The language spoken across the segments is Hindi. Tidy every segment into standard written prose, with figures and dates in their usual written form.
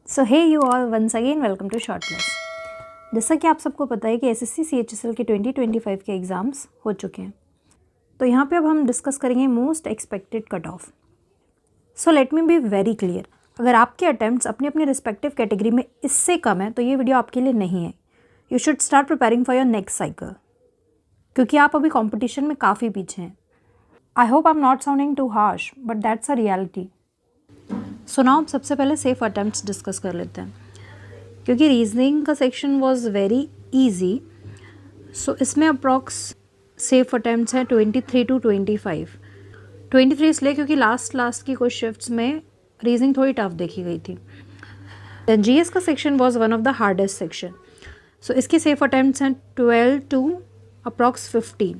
So hey you all, once again welcome to Shortless. जैसा कि आप सबको पता है कि एसएससी CHSL के 2025 के एग्ज़ाम्स हो चुके हैं, तो यहाँ पे अब हम डिस्कस करेंगे most expected cut off. So let me be very clear, अगर आपके अटैम्प्ट्स अपनी अपनी रिस्पेक्टिव कैटेगरी में इससे कम है तो ये वीडियो आपके लिए नहीं है। You should start preparing for your next cycle, क्योंकि आप अभी कॉम्पिटिशन में काफ़ी पीछे हैं। I hope I am not sounding too harsh, but that's a reality. So now सबसे पहले सेफ अटैम्प्ट्स डिस्कस कर लेते हैं, क्योंकि रीजनिंग का सेक्शन वाज वेरी इजी। सो इसमें अप्रॉक्स सेफ अटैम्प्ट्स हैं 23 to 25। 23 इसलिए क्योंकि लास्ट की कुछ शिफ्ट्स में रीजनिंग थोड़ी टफ देखी गई थी। देन जीएस का section was one of the hardest section. So इसके सेफ अटैम्प्ट्स हैं 12 to अप्रॉक्स 15।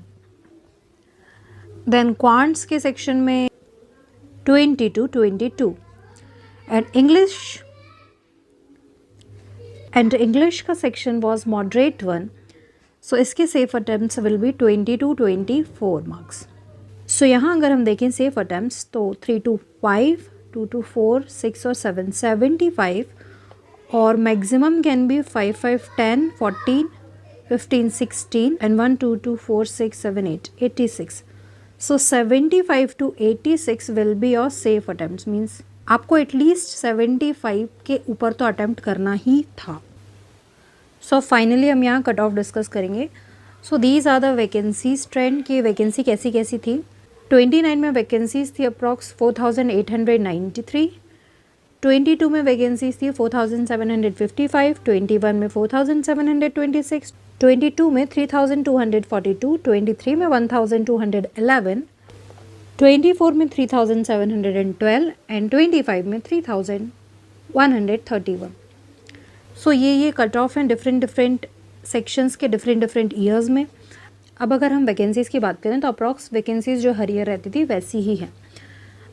देन क्वांट्स के सेक्शन में 20 to 22। एंड इंग्लिश का section was moderate one. So इसके safe attempts will be 20 to 24 marks. So यहाँ अगर हम देखें सेफ अटैम्प्ट्स तो 3 to 5, 2 to 4, 6 और 7 75, और maximum can be 5, 5, 10, 14, 15, 16 and 1, 2, 2, 4, 6, 7, 8, 86। So 75 to 86 will be your safe attempts. Means आपको एटलीस्ट 75 के ऊपर तो अटैम्प्ट करना ही था। सो फाइनली हम यहाँ कट ऑफ डिस्कस करेंगे। So these are the vacancies trend की वैकेंसी कैसी कैसी थी। 29 में वैकेंसीज थी अप्रॉक्स 4893। 22 में वैकेंसीज थी 4755। 21 में 4726। 22 में 3242। 23 में 1211। 24 में 3712 एंड 25 में 3131। सो ये कट ऑफ हैं डिफरेंट सेक्शंस के डिफरेंट ईयर्स में। अब अगर हम वैकेंसीज़ की बात करें तो अप्रॉक्स वैकेंसीज़ जो हर ईयर रहती थी वैसी ही हैं।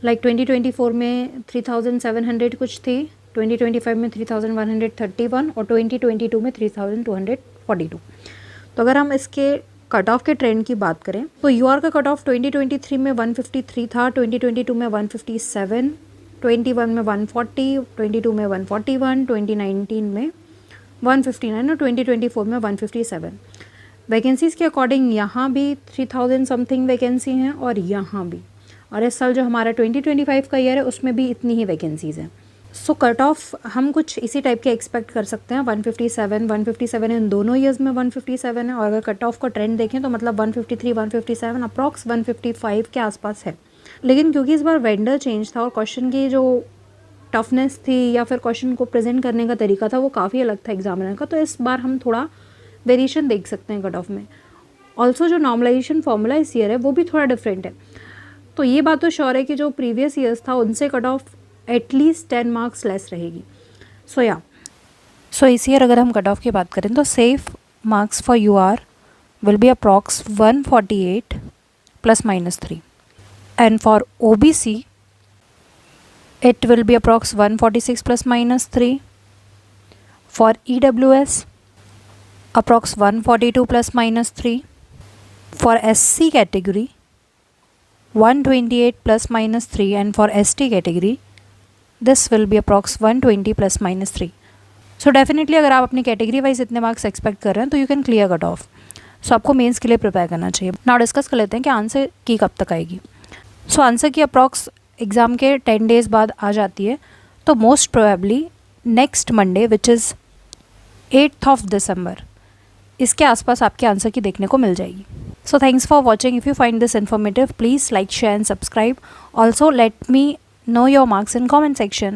लाइक 2024 में 3700 कुछ थी, 2025 में 3131 और 2022 में 3242। तो अगर हम इसके कट ऑफ के ट्रेंड की बात करें तो यूआर का कट ऑफ 2023 में 153 था, 2022 में 157, 21 में 140, 22 में 141, 2019 में 159 और 2024 में 157। वैकेंसीज़ के अकॉर्डिंग यहाँ भी 3000 समथिंग वैकेंसी हैं और यहाँ भी, और इस साल जो हमारा 2025 का ईयर है उसमें भी इतनी ही वैकेंसीज़ हैं। सो कट ऑफ हम कुछ इसी टाइप के एक्सपेक्ट कर सकते हैं। 157 इन दोनों ईयर्स में 157 है, और अगर कट ऑफ का ट्रेंड देखें तो मतलब 153, 157 अप्रॉक्स 155 के आसपास है। लेकिन क्योंकि इस बार वेंडर चेंज था और क्वेश्चन की जो टफनेस थी या फिर क्वेश्चन को प्रेजेंट करने का तरीका था वो काफ़ी अलग था एग्जामिनर का, तो इस बार हम थोड़ा वेरिएशन देख सकते हैं कट ऑफ में। ऑल्सो जो नॉर्मलाइजेशन फॉर्मूला इस ईयर है वो भी थोड़ा डिफरेंट है। तो ये बात तो श्योर है कि जो प्रीवियस ईयर्स था उनसे cut off at least 10 marks less रहेगी। सो इस ईयर अगर हम कट ऑफ की बात करें तो safe marks for UR will be approx 148 ±3, and for OBC it will be approx 146 ±3, for EWS approx 142 ±3, for SC category 128 ±3, and for ST category this will be approx 120 ±3। So definitely अगर आप अपनी कैटेगरी वाइज इतने मार्क्स एक्सपेक्ट कर रहे हैं तो you can clear cut off. So आपको मेंस के लिए प्रिपेयर करना चाहिए। नाउ डिस्कस कर लेते हैं कि आंसर की कब तक आएगी। सो आंसर की अप्रॉक्स एग्ज़ाम के 10 डेज़ बाद आ जाती है, तो most probably next Monday which is 8th of December, इसके आसपास आपके आंसर की देखने को मिल जाएगी। So thanks for watching. If you find this informative please like, share and subscribe. Also let me know your marks in comment section.